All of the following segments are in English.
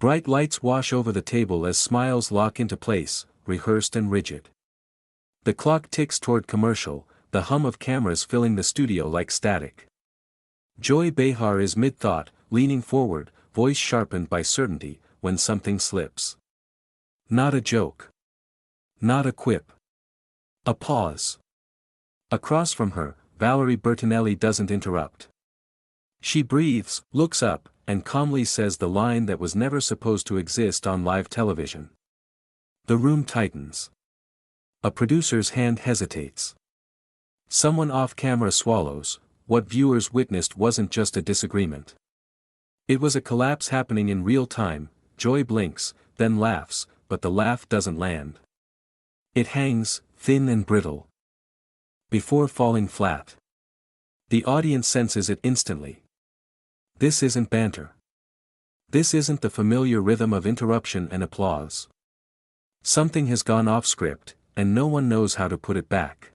Bright lights wash over the table as smiles lock into place, rehearsed and rigid. The clock ticks toward commercial, the hum of cameras filling the studio like static. Joy Behar is mid-thought, leaning forward, voice sharpened by certainty, when something slips. Not a joke. Not a quip. A pause. Across from her, Valerie Bertinelli doesn't interrupt. She breathes, looks up, and calmly says the line that was never supposed to exist on live television. The room tightens. A producer's hand hesitates. Someone off-camera swallows. What viewers witnessed wasn't just a disagreement. It was a collapse happening in real time. Joy blinks, then laughs, but the laugh doesn't land. It hangs, thin and brittle, before falling flat. The audience senses it instantly. This isn't banter. This isn't the familiar rhythm of interruption and applause. Something has gone off script, and no one knows how to put it back.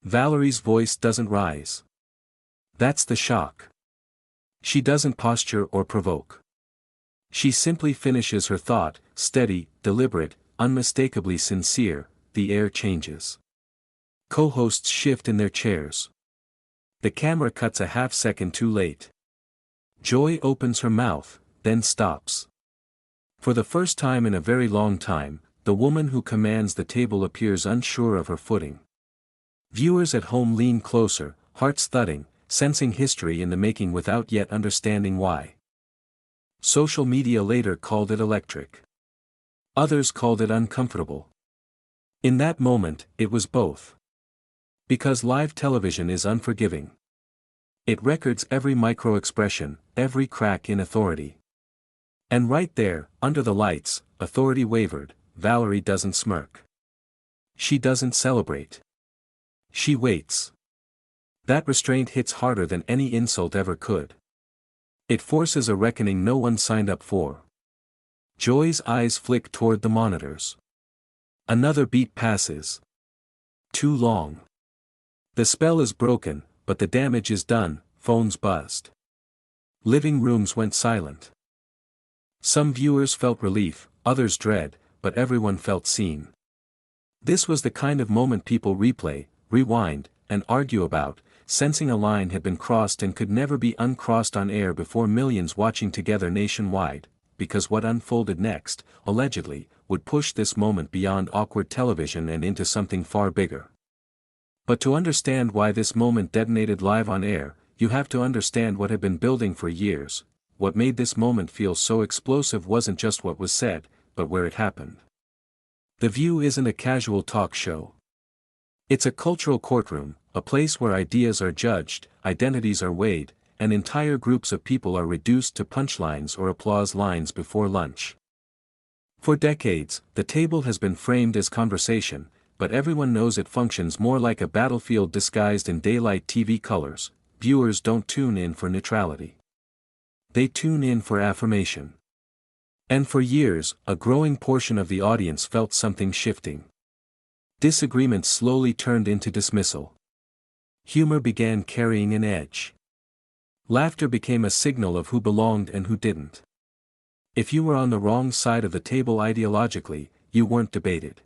Valerie's voice doesn't rise. That's the shock. She doesn't posture or provoke. She simply finishes her thought, steady, deliberate, unmistakably sincere. The air changes. Co-hosts shift in their chairs. The camera cuts a half-second too late. Joy opens her mouth, then stops. For the first time in a very long time, the woman who commands the table appears unsure of her footing. Viewers at home lean closer, hearts thudding, sensing history in the making without yet understanding why. Social media later called it electric. Others called it uncomfortable. In that moment, it was both. Because live television is unforgiving. It records every micro-expression, every crack in authority. And right there, under the lights, authority wavered. Valerie doesn't smirk. She doesn't celebrate. She waits. That restraint hits harder than any insult ever could. It forces a reckoning no one signed up for. Joy's eyes flick toward the monitors. Another beat passes. Too long. The spell is broken, but the damage is done. Phones buzzed. Living rooms went silent. Some viewers felt relief, others dread, but everyone felt seen. This was the kind of moment people replay, rewind, and argue about, sensing a line had been crossed and could never be uncrossed on air before millions watching together nationwide, because what unfolded next, allegedly, would push this moment beyond awkward television and into something far bigger. But to understand why this moment detonated live on air, you have to understand what had been building for years. What made this moment feel so explosive wasn't just what was said, but where it happened. The View isn't a casual talk show. It's a cultural courtroom, a place where ideas are judged, identities are weighed, and entire groups of people are reduced to punchlines or applause lines before lunch. For decades, the table has been framed as conversation, but everyone knows it functions more like a battlefield disguised in daylight TV colors. Viewers don't tune in for neutrality. They tune in for affirmation. And for years, a growing portion of the audience felt something shifting. Disagreement slowly turned into dismissal. Humor began carrying an edge. Laughter became a signal of who belonged and who didn't. If you were on the wrong side of the table ideologically, you weren't debated.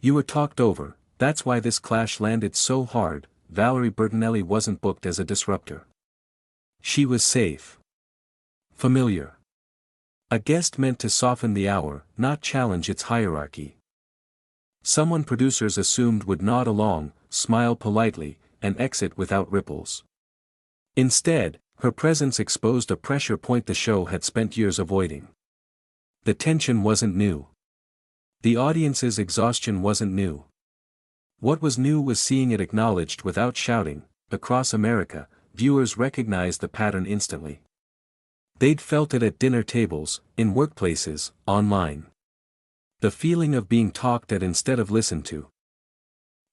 You were talked over. That's why this clash landed so hard. Valerie Bertinelli wasn't booked as a disruptor. She was safe. Familiar. A guest meant to soften the hour, not challenge its hierarchy. Someone producers assumed would nod along, smile politely, and exit without ripples. Instead, her presence exposed a pressure point the show had spent years avoiding. The tension wasn't new. The audience's exhaustion wasn't new. What was new was seeing it acknowledged without shouting. Across America, viewers recognized the pattern instantly. They'd felt it at dinner tables, in workplaces, online. The feeling of being talked at instead of listened to.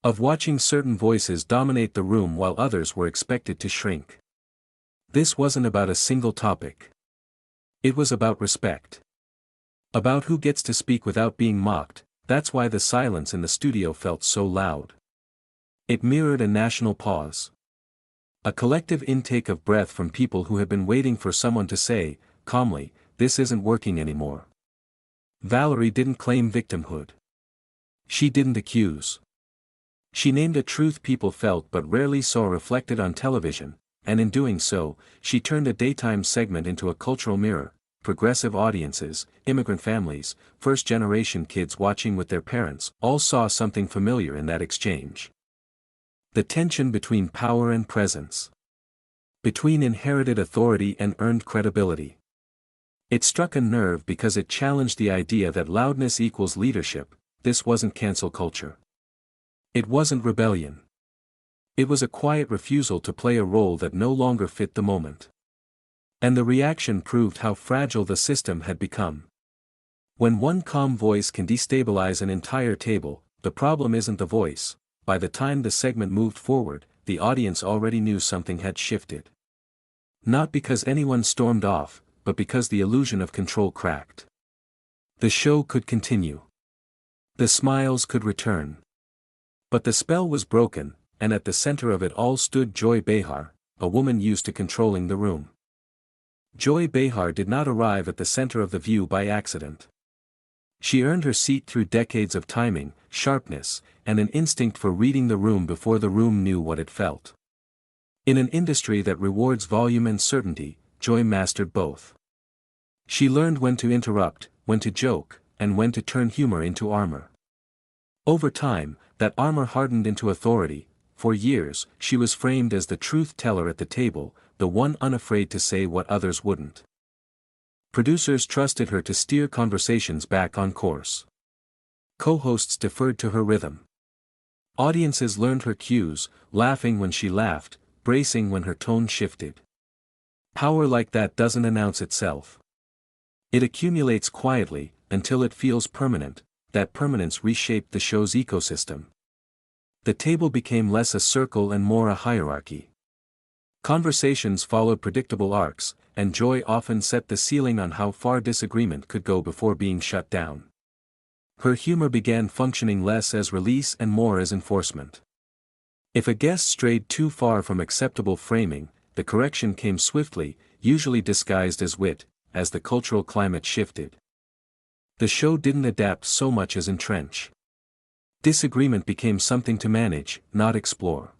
Of watching certain voices dominate the room while others were expected to shrink. This wasn't about a single topic. It was about respect. About who gets to speak without being mocked. That's why the silence in the studio felt so loud. It mirrored a national pause. A collective intake of breath from people who had been waiting for someone to say, calmly, this isn't working anymore. Valerie didn't claim victimhood. She didn't accuse. She named a truth people felt but rarely saw reflected on television, and in doing so, she turned a daytime segment into a cultural mirror. Progressive audiences, immigrant families, first-generation kids watching with their parents, all saw something familiar in that exchange. The tension between power and presence. Between inherited authority and earned credibility. It struck a nerve because it challenged the idea that loudness equals leadership. This wasn't cancel culture. It wasn't rebellion. It was a quiet refusal to play a role that no longer fit the moment. And the reaction proved how fragile the system had become. When one calm voice can destabilize an entire table, the problem isn't the voice. By the time the segment moved forward, the audience already knew something had shifted. Not because anyone stormed off, but because the illusion of control cracked. The show could continue. The smiles could return. But the spell was broken, and at the center of it all stood Joy Behar, a woman used to controlling the room. Joy Behar did not arrive at the center of the view by accident. She earned her seat through decades of timing, sharpness, and an instinct for reading the room before the room knew what it felt. In an industry that rewards volume and certainty, Joy mastered both. She learned when to interrupt, when to joke, and when to turn humor into armor. Over time, that armor hardened into authority. For years, she was framed as the truth teller at the table, the one unafraid to say what others wouldn't. Producers trusted her to steer conversations back on course. Co-hosts deferred to her rhythm. Audiences learned her cues, laughing when she laughed, bracing when her tone shifted. Power like that doesn't announce itself. It accumulates quietly, until it feels permanent. That permanence reshaped the show's ecosystem. The table became less a circle and more a hierarchy. Conversations followed predictable arcs, and Joy often set the ceiling on how far disagreement could go before being shut down. Her humor began functioning less as release and more as enforcement. If a guest strayed too far from acceptable framing, the correction came swiftly, usually disguised as wit, as the cultural climate shifted. The show didn't adapt so much as entrench. Disagreement became something to manage, not explore.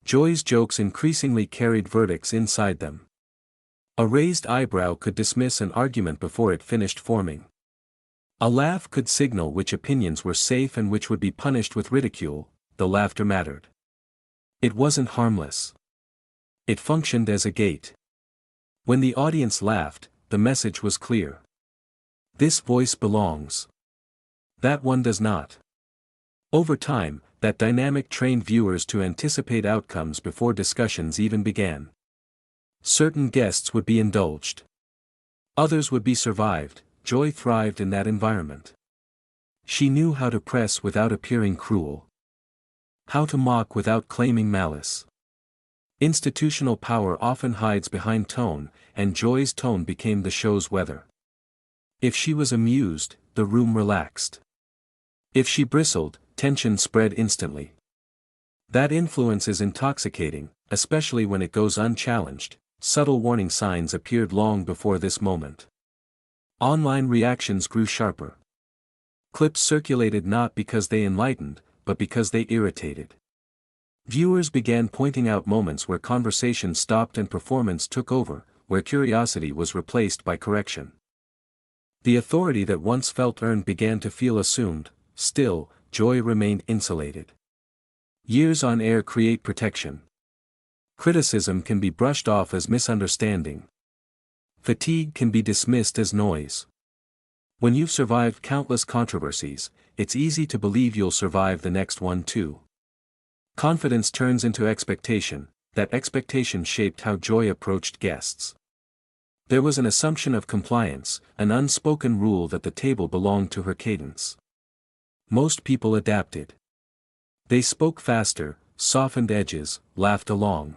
Joy's jokes increasingly carried verdicts inside them. A raised eyebrow could dismiss an argument before it finished forming. A laugh could signal which opinions were safe and which would be punished with ridicule. The laughter mattered. It wasn't harmless. It functioned as a gate. When the audience laughed, the message was clear. This voice belongs. That one does not. Over time, that dynamic trained viewers to anticipate outcomes before discussions even began. Certain guests would be indulged. Others would be survived. Joy thrived in that environment. She knew how to press without appearing cruel. How to mock without claiming malice. Institutional power often hides behind tone, and Joy's tone became the show's weather. If she was amused, the room relaxed. If she bristled, tension spread instantly. That influence is intoxicating, especially when it goes unchallenged. Subtle warning signs appeared long before this moment. Online reactions grew sharper. Clips circulated not because they enlightened, but because they irritated. Viewers began pointing out moments where conversation stopped and performance took over, where curiosity was replaced by correction. The authority that once felt earned began to feel assumed. Still, Joy remained insulated. Years on air create protection. Criticism can be brushed off as misunderstanding. Fatigue can be dismissed as noise. When you've survived countless controversies, it's easy to believe you'll survive the next one too. Confidence turns into expectation. That expectation shaped how Joy approached guests. There was an assumption of compliance, an unspoken rule that the table belonged to her cadence. Most people adapted. They spoke faster, softened edges, laughed along.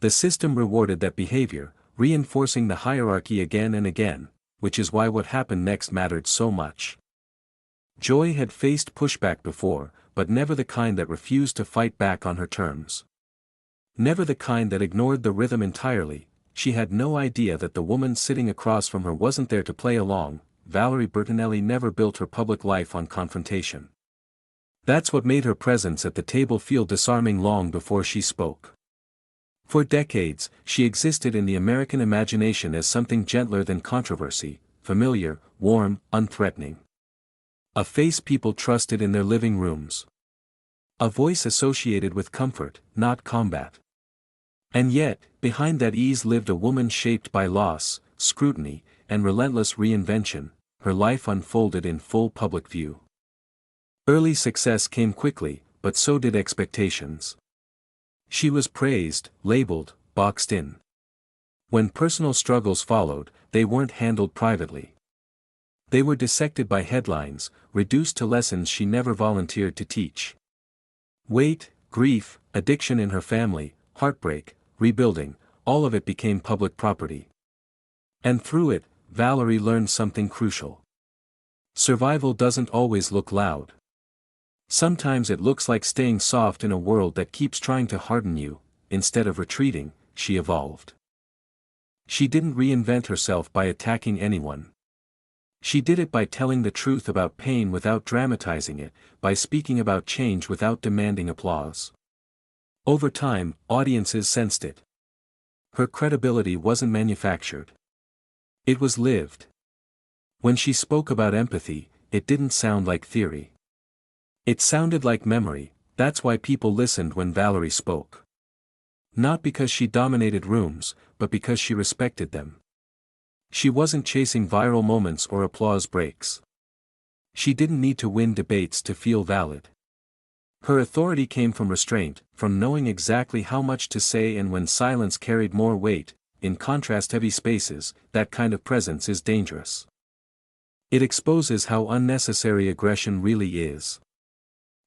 The system rewarded that behavior, reinforcing the hierarchy again and again, which is why what happened next mattered so much. Joy had faced pushback before, but never the kind that refused to fight back on her terms. Never the kind that ignored the rhythm entirely. she had no idea that the woman sitting across from her wasn't there to play along. Valerie Bertinelli never built her public life on confrontation. That's what made her presence at the table feel disarming long before she spoke. For decades, she existed in the American imagination as something gentler than controversy, familiar, warm, unthreatening. A face people trusted in their living rooms. A voice associated with comfort, not combat. And yet, behind that ease lived a woman shaped by loss, scrutiny, and relentless reinvention. Her life unfolded in full public view. Early success came quickly, but so did expectations. She was praised, labeled, boxed in. When personal struggles followed, they weren't handled privately. They were dissected by headlines, reduced to lessons she never volunteered to teach. Weight, grief, addiction in her family, heartbreak, rebuilding, all of it became public property. And through it, Valerie learned something crucial. Survival doesn't always look loud. Sometimes it looks like staying soft in a world that keeps trying to harden you. Instead of retreating, she evolved. She didn't reinvent herself by attacking anyone. She did it by telling the truth about pain without dramatizing it, by speaking about change without demanding applause. Over time, audiences sensed it. Her credibility wasn't manufactured. It was lived. When she spoke about empathy, it didn't sound like theory. It sounded like memory. That's why people listened when Valerie spoke. Not because she dominated rooms, but because she respected them. She wasn't chasing viral moments or applause breaks. She didn't need to win debates to feel valid. Her authority came from restraint, from knowing exactly how much to say and when silence carried more weight. In contrast-heavy spaces, that kind of presence is dangerous. It exposes how unnecessary aggression really is.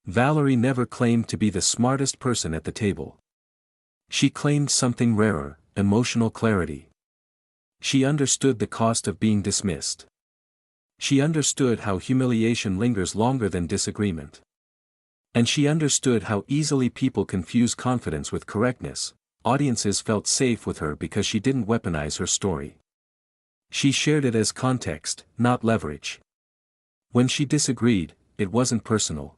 Valerie never claimed to be the smartest person at the table. She claimed something rarer, emotional clarity. She understood the cost of being dismissed. She understood how humiliation lingers longer than disagreement. And she understood how easily people confuse confidence with correctness. Audiences felt safe with her because she didn't weaponize her story. She shared it as context, not leverage. When she disagreed, it wasn't personal.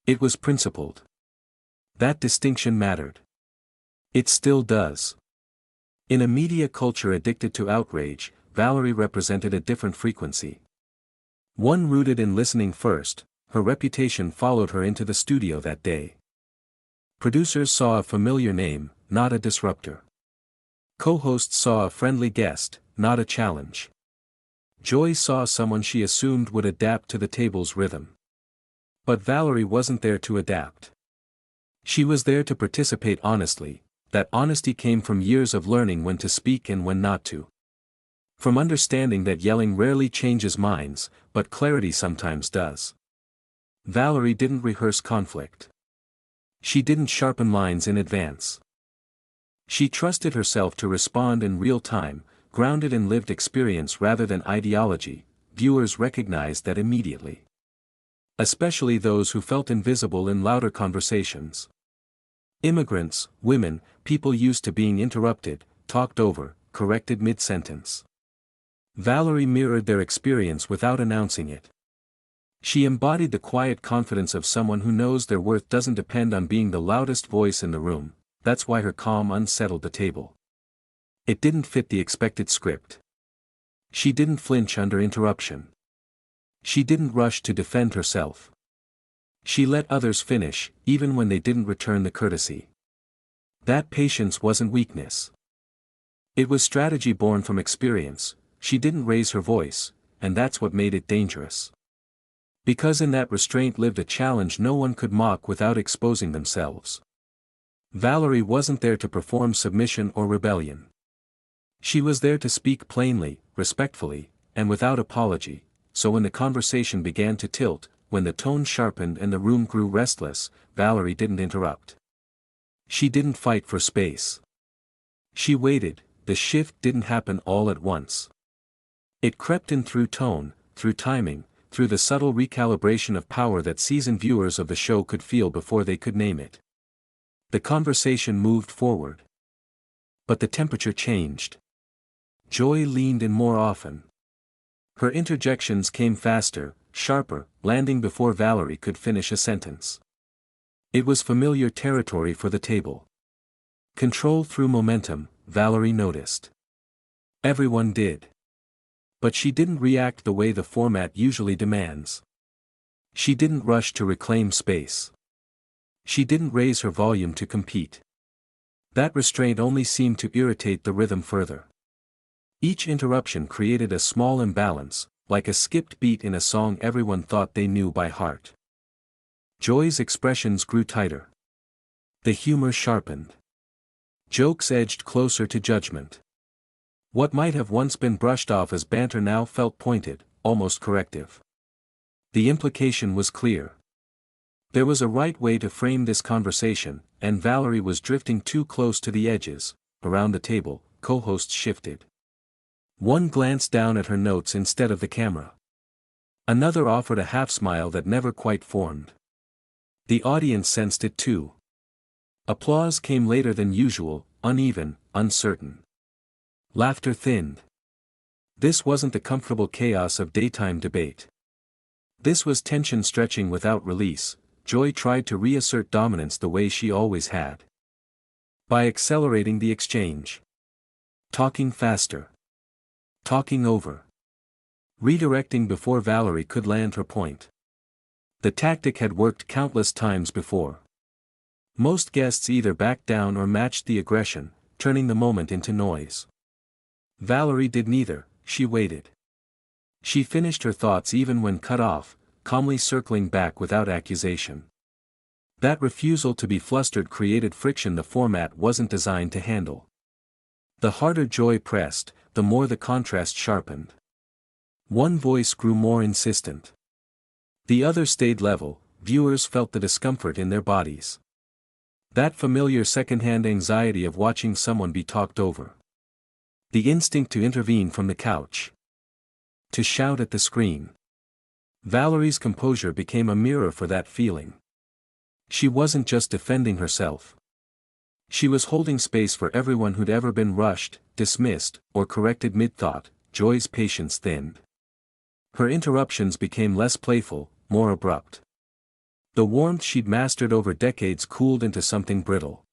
It was principled. That distinction mattered. It still does. In a media culture addicted to outrage, Valerie represented a different frequency. One rooted in listening first. Her reputation followed her into the studio that day. Producers saw a familiar name, not a disruptor. Co-hosts saw a friendly guest, not a challenge. Joy saw someone she assumed would adapt to the table's rhythm. But Valerie wasn't there to adapt. She was there to participate honestly. That honesty came from years of learning when to speak and when not to. From understanding that yelling rarely changes minds, but clarity sometimes does. Valerie didn't rehearse conflict. She didn't sharpen lines in advance. She trusted herself to respond in real time, grounded in lived experience rather than ideology. Viewers recognized that immediately. Especially those who felt invisible in louder conversations. Immigrants, women, people used to being interrupted, talked over, corrected mid-sentence. Valerie mirrored their experience without announcing it. She embodied the quiet confidence of someone who knows their worth doesn't depend on being the loudest voice in the room. That's why her calm unsettled the table. It didn't fit the expected script. She didn't flinch under interruption. She didn't rush to defend herself. She let others finish, even when they didn't return the courtesy. That patience wasn't weakness. It was strategy born from experience. She didn't raise her voice, and that's what made it dangerous. Because in that restraint lived a challenge no one could mock without exposing themselves. Valerie wasn't there to perform submission or rebellion. She was there to speak plainly, respectfully, and without apology. So when the conversation began to tilt, when the tone sharpened and the room grew restless, Valerie didn't interrupt. She didn't fight for space. She waited. The shift didn't happen all at once. It crept in through tone, through timing, through the subtle recalibration of power that seasoned viewers of the show could feel before they could name it. The conversation moved forward. But the temperature changed. Joy leaned in more often. Her interjections came faster, sharper, landing before Valerie could finish a sentence. It was familiar territory for the table. Control through momentum, Valerie noticed. Everyone did. But she didn't react the way the format usually demands. She didn't rush to reclaim space. She didn't raise her volume to compete. That restraint only seemed to irritate the rhythm further. Each interruption created a small imbalance, like a skipped beat in a song everyone thought they knew by heart. Joy's expressions grew tighter. The humor sharpened. Jokes edged closer to judgment. What might have once been brushed off as banter now felt pointed, almost corrective. The implication was clear. There was a right way to frame this conversation, and Valerie was drifting too close to the edges. Around the table, co-hosts shifted. One glanced down at her notes instead of the camera. Another offered a half-smile that never quite formed. The audience sensed it too. Applause came later than usual, uneven, uncertain. Laughter thinned. This wasn't the comfortable chaos of daytime debate. This was tension stretching without release. Joy tried to reassert dominance the way she always had. By accelerating the exchange. Talking faster. Talking over. Redirecting before Valerie could land her point. The tactic had worked countless times before. Most guests either backed down or matched the aggression, turning the moment into noise. Valerie did neither, she waited. She finished her thoughts even when cut off, calmly circling back without accusation. That refusal to be flustered created friction the format wasn't designed to handle. The harder Joy pressed, the more the contrast sharpened. One voice grew more insistent. The other stayed level. Viewers felt the discomfort in their bodies. That familiar secondhand anxiety of watching someone be talked over. The instinct to intervene from the couch. To shout at the screen. Valerie's composure became a mirror for that feeling. She wasn't just defending herself. She was holding space for everyone who'd ever been rushed, dismissed, or corrected mid-thought. Joy's patience thinned. Her interruptions became less playful, more abrupt. The warmth she'd mastered over decades cooled into something brittle.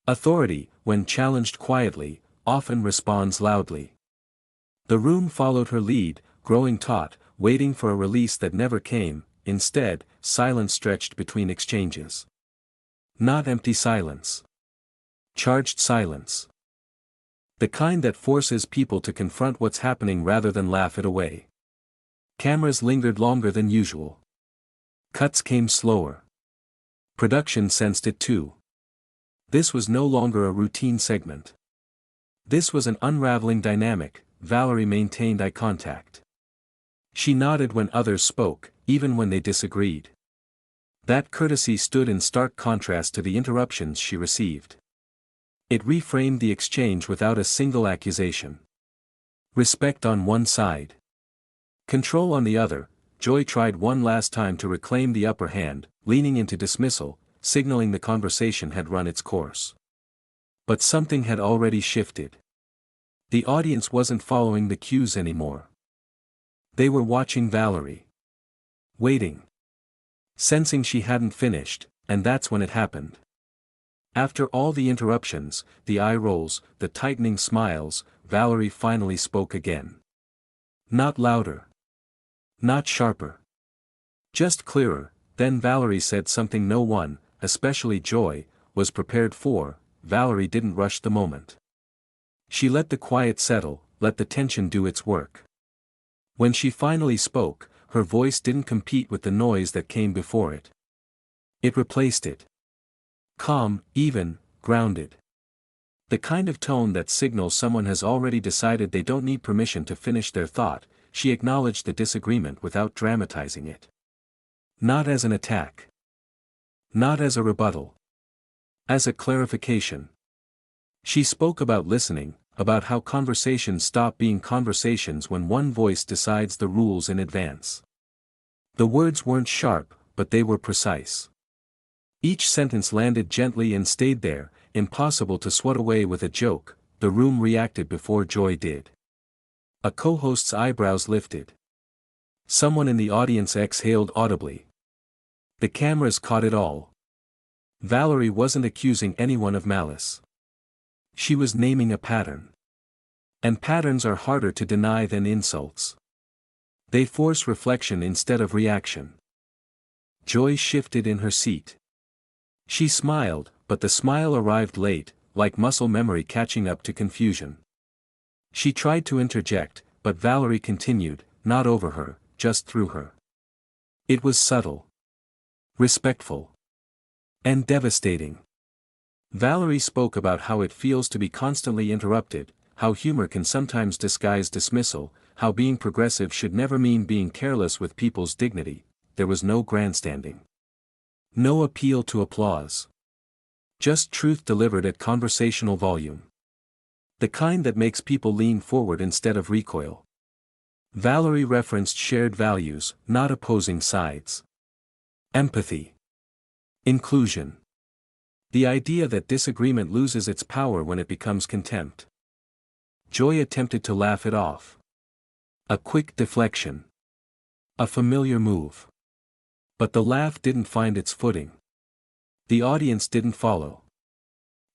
Authority, when challenged quietly, often responds loudly. The room followed her lead, growing taut, waiting for a release that never came. Instead, silence stretched between exchanges. Not empty silence. Charged silence. The kind that forces people to confront what's happening rather than laugh it away. Cameras lingered longer than usual. Cuts came slower. Production sensed it too. This was no longer a routine segment. This was an unraveling dynamic. Valerie maintained eye contact. She nodded when others spoke, even when they disagreed. That courtesy stood in stark contrast to the interruptions she received. It reframed the exchange without a single accusation. Respect on one side. Control on the other. Joy tried one last time to reclaim the upper hand, leaning into dismissal, signaling the conversation had run its course. But something had already shifted. The audience wasn't following the cues anymore. They were watching Valerie. Waiting. Sensing she hadn't finished, and that's when it happened. After all the interruptions, the eye rolls, the tightening smiles, Valerie finally spoke again. Not louder. Not sharper. Just clearer. Then Valerie said something no one, especially Joy, was prepared for. Valerie didn't rush the moment. She let the quiet settle, let the tension do its work. When she finally spoke, her voice didn't compete with the noise that came before it. It replaced it. Calm, even, grounded. The kind of tone that signals someone has already decided they don't need permission to finish their thought. She acknowledged the disagreement without dramatizing it. Not as an attack. Not as a rebuttal. As a clarification. She spoke about listening, about how conversations stop being conversations when one voice decides the rules in advance. The words weren't sharp, but they were precise. Each sentence landed gently and stayed there, impossible to swat away with a joke, the room reacted before Joy did. A co-host's eyebrows lifted. Someone in the audience exhaled audibly. The cameras caught it all. Valerie wasn't accusing anyone of malice. She was naming a pattern. And patterns are harder to deny than insults. They force reflection instead of reaction. Joy shifted in her seat. She smiled, but the smile arrived late, like muscle memory catching up to confusion. She tried to interject, but Valerie continued, not over her, just through her. It was subtle, respectful, and devastating. Valerie spoke about how it feels to be constantly interrupted, how humor can sometimes disguise dismissal, how being progressive should never mean being careless with people's dignity. There was no grandstanding. No appeal to applause. Just truth delivered at conversational volume. The kind that makes people lean forward instead of recoil. Valerie referenced shared values, not opposing sides. Empathy. Inclusion. The idea that disagreement loses its power when it becomes contempt. Joy attempted to laugh it off. A quick deflection. A familiar move. But the laugh didn't find its footing. The audience didn't follow.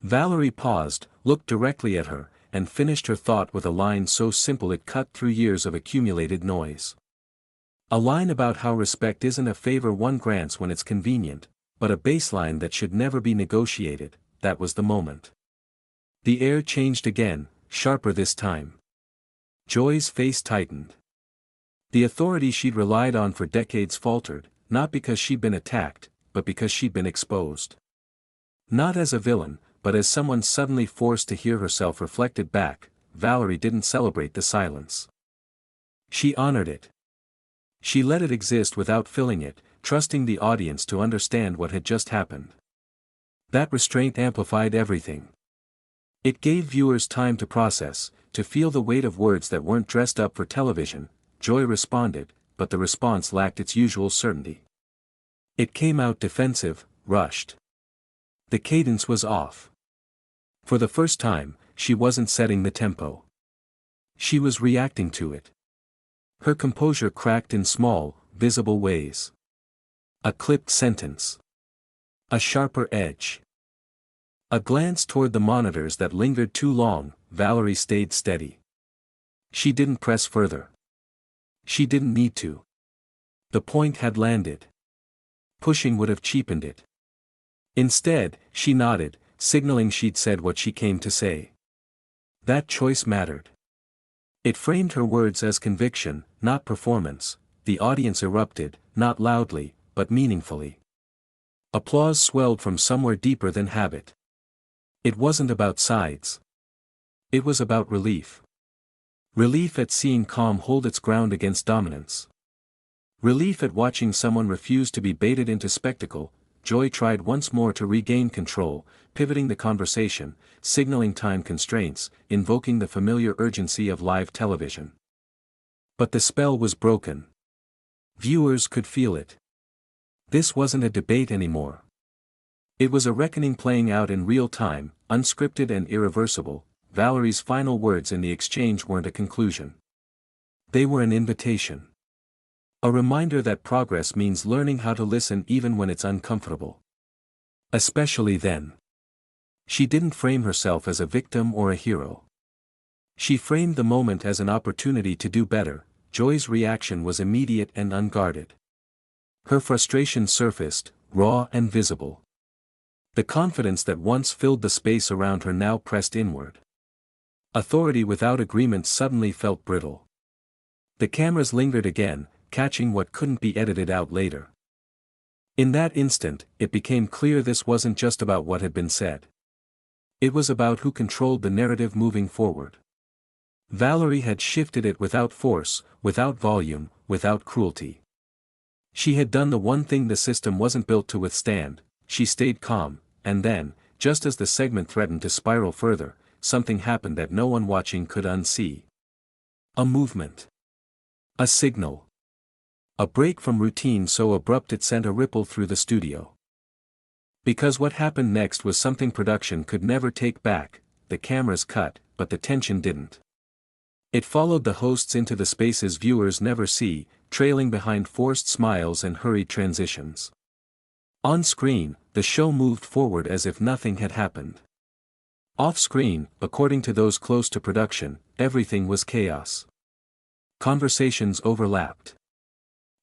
Valerie paused, looked directly at her, and finished her thought with a line so simple it cut through years of accumulated noise. A line about how respect isn't a favor one grants when it's convenient, but a baseline that should never be negotiated. That was the moment. The air changed again, sharper this time. Joy's face tightened. The authority she'd relied on for decades faltered, not because she'd been attacked, but because she'd been exposed. Not as a villain, but as someone suddenly forced to hear herself reflected back. Valerie didn't celebrate the silence. She honored it. She let it exist without filling it, trusting the audience to understand what had just happened. That restraint amplified everything. It gave viewers time to process, to feel the weight of words that weren't dressed up for television. Joy responded, but the response lacked its usual certainty. It came out defensive, rushed. The cadence was off. For the first time, she wasn't setting the tempo. She was reacting to it. Her composure cracked in small, visible ways. A clipped sentence. A sharper edge. A glance toward the monitors that lingered too long. Valerie stayed steady. She didn't press further. She didn't need to. The point had landed. Pushing would have cheapened it. Instead, she nodded, signaling she'd said what she came to say. That choice mattered. It framed her words as conviction, not performance. The audience erupted, not loudly, but meaningfully. Applause swelled from somewhere deeper than habit. It wasn't about sides. It was about relief. Relief at seeing calm hold its ground against dominance. Relief at watching someone refuse to be baited into spectacle. Joy tried once more to regain control, pivoting the conversation, signaling time constraints, invoking the familiar urgency of live television. But the spell was broken. Viewers could feel it. This wasn't a debate anymore. It was a reckoning playing out in real time, unscripted and irreversible. Valerie's final words in the exchange weren't a conclusion. They were an invitation. A reminder that progress means learning how to listen even when it's uncomfortable. Especially then. She didn't frame herself as a victim or a hero. She framed the moment as an opportunity to do better. Joy's reaction was immediate and unguarded. Her frustration surfaced, raw and visible. The confidence that once filled the space around her now pressed inward. Authority without agreement suddenly felt brittle. The cameras lingered again, catching what couldn't be edited out later. In that instant, it became clear this wasn't just about what had been said. It was about who controlled the narrative moving forward. Valerie had shifted it without force, without volume, without cruelty. She had done the one thing the system wasn't built to withstand. She stayed calm, and then, just as the segment threatened to spiral further, something happened that no one watching could unsee. A movement. A signal. A break from routine so abrupt it sent a ripple through the studio. Because what happened next was something production could never take back. The cameras cut, but the tension didn't. It followed the hosts into the spaces viewers never see, trailing behind forced smiles and hurried transitions. On screen, the show moved forward as if nothing had happened. Off-screen, according to those close to production, everything was chaos. Conversations overlapped.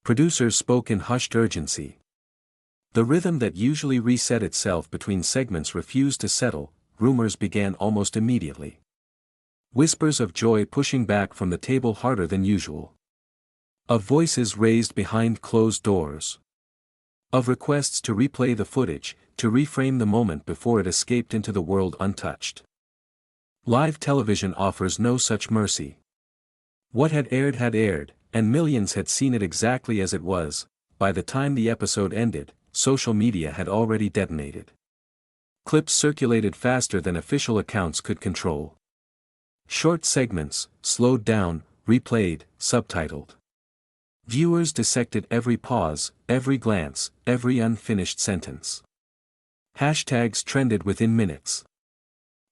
Producers spoke in hushed urgency. The rhythm that usually reset itself between segments refused to settle. Rumors began almost immediately. Whispers of joy pushing back from the table harder than usual. Of voices raised behind closed doors. Of requests to replay the footage, to reframe the moment before it escaped into the world untouched. Live television offers no such mercy. What had aired, and millions had seen it exactly as it was. By the time the episode ended, social media had already detonated. Clips circulated faster than official accounts could control. Short segments, slowed down, replayed, subtitled. Viewers dissected every pause, every glance, every unfinished sentence. Hashtags trended within minutes.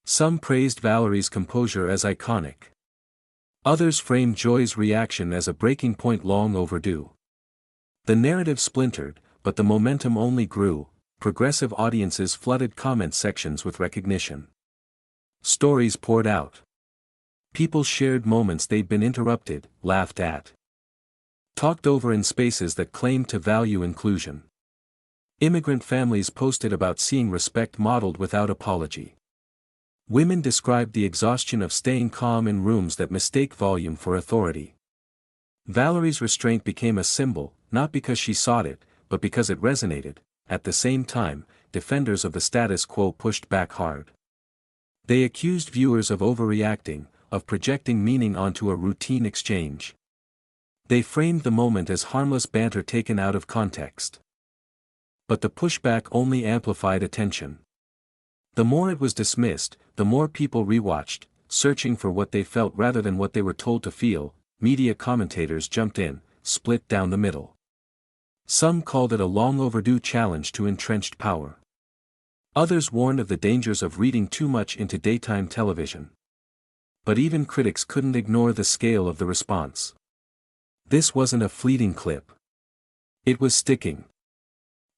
Some praised Valerie's composure as iconic. Others framed Joy's reaction as a breaking point long overdue. The narrative splintered, but the momentum only grew. Progressive audiences flooded comment sections with recognition. Stories poured out. People shared moments they'd been interrupted, laughed at. Talked over in spaces that claimed to value inclusion. Immigrant families posted about seeing respect modeled without apology. Women described the exhaustion of staying calm in rooms that mistake volume for authority. Valerie's restraint became a symbol, not because she sought it, but because it resonated. At the same time, defenders of the status quo pushed back hard. They accused viewers of overreacting, of projecting meaning onto a routine exchange. They framed the moment as harmless banter taken out of context. But the pushback only amplified attention. The more it was dismissed, the more people rewatched, searching for what they felt rather than what they were told to feel. Media commentators jumped in, split down the middle. Some called it a long overdue challenge to entrenched power. Others warned of the dangers of reading too much into daytime television. But even critics couldn't ignore the scale of the response. This wasn't a fleeting clip. It was sticking.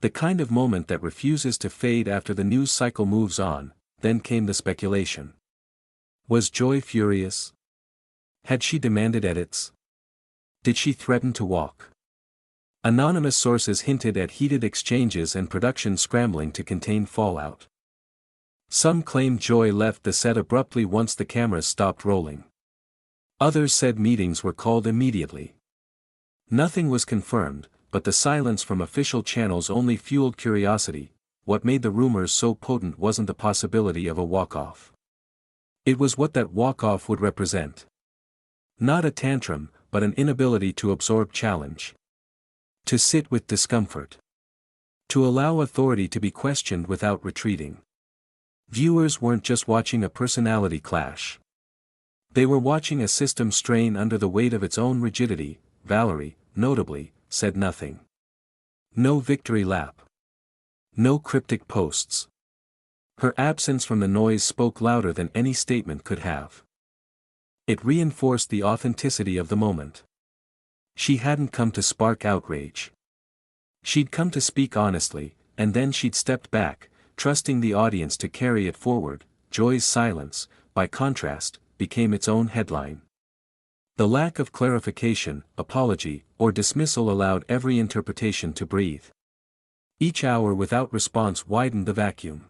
The kind of moment that refuses to fade after the news cycle moves on. Then came the speculation. Was Joy furious? Had she demanded edits? Did she threaten to walk? Anonymous sources hinted at heated exchanges and production scrambling to contain fallout. Some claimed Joy left the set abruptly once the cameras stopped rolling. Others said meetings were called immediately. Nothing was confirmed, but the silence from official channels only fueled curiosity. What made the rumors so potent wasn't the possibility of a walk-off. It was what that walk-off would represent. Not a tantrum, but an inability to absorb challenge. To sit with discomfort. To allow authority to be questioned without retreating. Viewers weren't just watching a personality clash. They were watching a system strain under the weight of its own rigidity. Valerie, notably, said nothing. No victory lap. No cryptic posts. Her absence from the noise spoke louder than any statement could have. It reinforced the authenticity of the moment. She hadn't come to spark outrage. She'd come to speak honestly, and then she'd stepped back, trusting the audience to carry it forward. Joy's silence, by contrast, became its own headline. The lack of clarification, apology, or dismissal allowed every interpretation to breathe. Each hour without response widened the vacuum.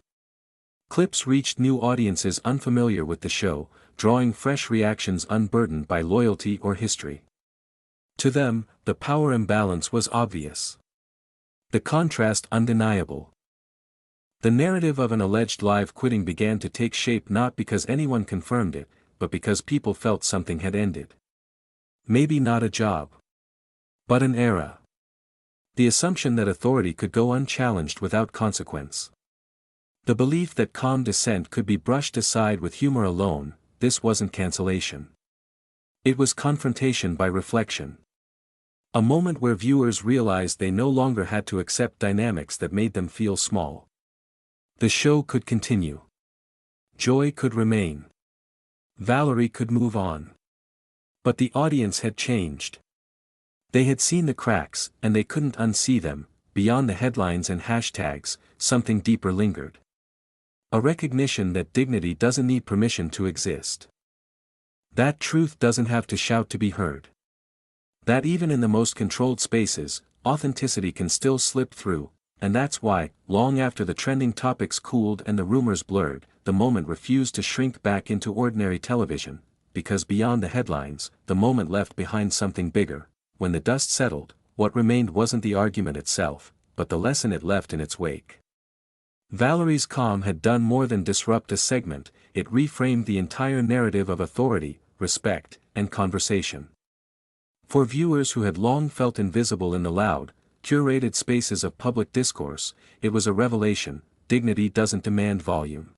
Clips reached new audiences unfamiliar with the show, drawing fresh reactions unburdened by loyalty or history. To them, the power imbalance was obvious. The contrast undeniable. The narrative of an alleged live quitting began to take shape not because anyone confirmed it, but because people felt something had ended. Maybe not a job. But an era. The assumption that authority could go unchallenged without consequence. The belief that calm dissent could be brushed aside with humor alone. This wasn't cancellation. It was confrontation by reflection. A moment where viewers realized they no longer had to accept dynamics that made them feel small. The show could continue. Joy could remain. Valerie could move on. But the audience had changed. They had seen the cracks, and they couldn't unsee them. Beyond the headlines and hashtags, something deeper lingered. A recognition that dignity doesn't need permission to exist. That truth doesn't have to shout to be heard. That even in the most controlled spaces, authenticity can still slip through, and that's why, long after the trending topics cooled and the rumors blurred, the moment refused to shrink back into ordinary television, because beyond the headlines, the moment left behind something bigger. When the dust settled, what remained wasn't the argument itself, but the lesson it left in its wake. Valerie's calm had done more than disrupt a segment, it reframed the entire narrative of authority, respect, and conversation. For viewers who had long felt invisible in the loud, curated spaces of public discourse, it was a revelation: dignity doesn't demand volume.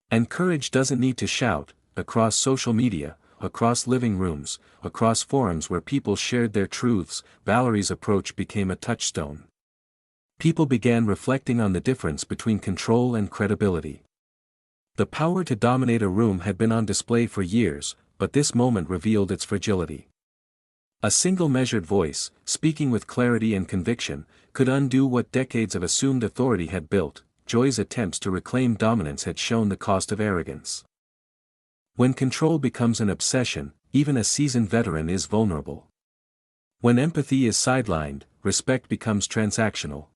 And courage doesn't need to shout. Across social media, across living rooms, across forums where people shared their truths, Valerie's approach became a touchstone. People began reflecting on the difference between control and credibility. The power to dominate a room had been on display for years, but this moment revealed its fragility. A single measured voice, speaking with clarity and conviction, could undo what decades of assumed authority had built. Joy's attempts to reclaim dominance had shown the cost of arrogance. When control becomes an obsession, even a seasoned veteran is vulnerable. When empathy is sidelined, respect becomes transactional.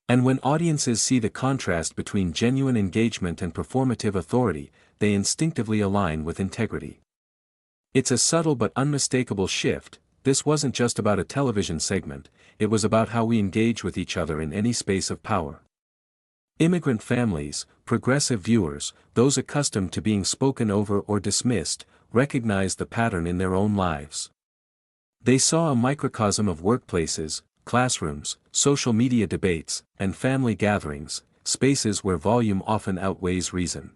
And when audiences see the contrast between genuine engagement and performative authority, they instinctively align with integrity. It's a subtle but unmistakable shift. This wasn't just about a television segment, it was about how we engage with each other in any space of power. Immigrant families, progressive viewers, those accustomed to being spoken over or dismissed, recognized the pattern in their own lives. They saw a microcosm of workplaces, classrooms, social media debates, and family gatherings, spaces where volume often outweighs reason.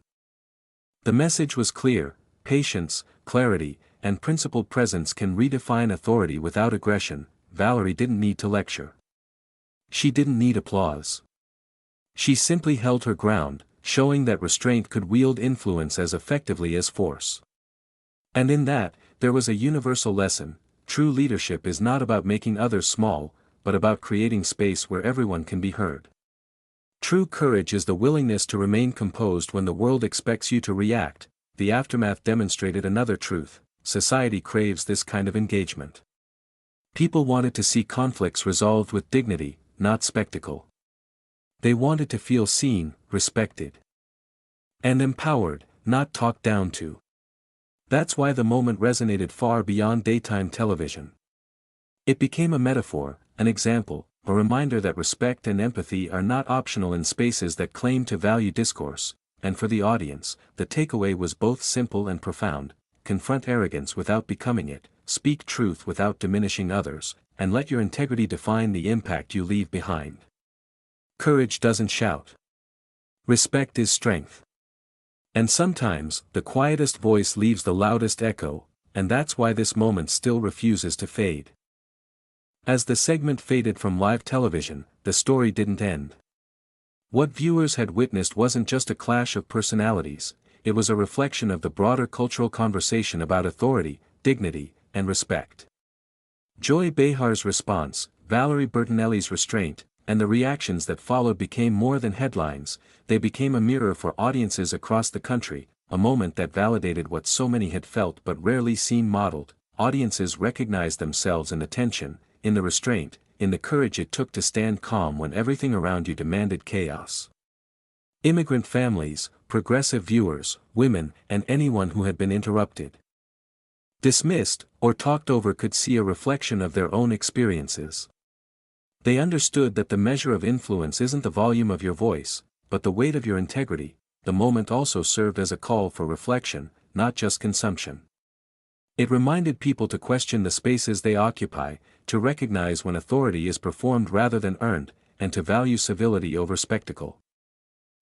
The message was clear: patience, clarity, and principled presence can redefine authority without aggression. Valerie didn't need to lecture. She didn't need applause. She simply held her ground, showing that restraint could wield influence as effectively as force. And in that, there was a universal lesson: true leadership is not about making others small, but about creating space where everyone can be heard. True courage is the willingness to remain composed when the world expects you to react. The aftermath demonstrated another truth: society craves this kind of engagement. People wanted to see conflicts resolved with dignity, not spectacle. They wanted to feel seen, respected, and empowered, not talked down to. That's why the moment resonated far beyond daytime television. It became a metaphor, an example, a reminder that respect and empathy are not optional in spaces that claim to value discourse. And for the audience, the takeaway was both simple and profound: confront arrogance without becoming it, speak truth without diminishing others, and let your integrity define the impact you leave behind. Courage doesn't shout. Respect is strength. And sometimes, the quietest voice leaves the loudest echo, and that's why this moment still refuses to fade. As the segment faded from live television, the story didn't end. What viewers had witnessed wasn't just a clash of personalities, it was a reflection of the broader cultural conversation about authority, dignity, and respect. Joy Behar's response, Valerie Bertinelli's restraint, and the reactions that followed became more than headlines. They became a mirror for audiences across the country, a moment that validated what so many had felt but rarely seen modeled. Audiences recognized themselves in the tension, in the restraint, in the courage it took to stand calm when everything around you demanded chaos. Immigrant families, progressive viewers, women, and anyone who had been interrupted, dismissed, or talked over could see a reflection of their own experiences. They understood that the measure of influence isn't the volume of your voice, but the weight of your integrity. The moment also served as a call for reflection, not just consumption. It reminded people to question the spaces they occupy, to recognize when authority is performed rather than earned, and to value civility over spectacle.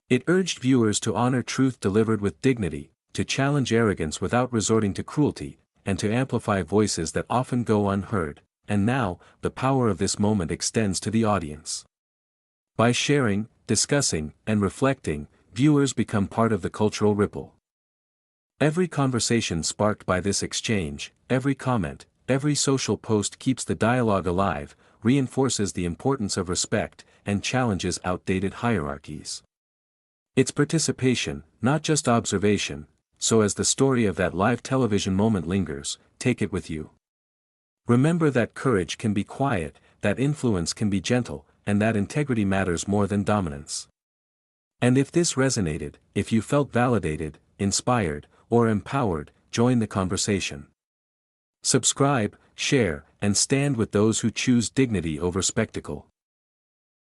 It urged viewers to honor truth delivered with dignity, to challenge arrogance without resorting to cruelty, and to amplify voices that often go unheard. And now, the power of this moment extends to the audience. By sharing, discussing, and reflecting, viewers become part of the cultural ripple. Every conversation sparked by this exchange, every comment, every social post keeps the dialogue alive, reinforces the importance of respect, and challenges outdated hierarchies. It's participation, not just observation, so as the story of that live television moment lingers, take it with you. Remember that courage can be quiet, that influence can be gentle, and that integrity matters more than dominance. And if this resonated, if you felt validated, inspired, or empowered, join the conversation. Subscribe, share, and stand with those who choose dignity over spectacle.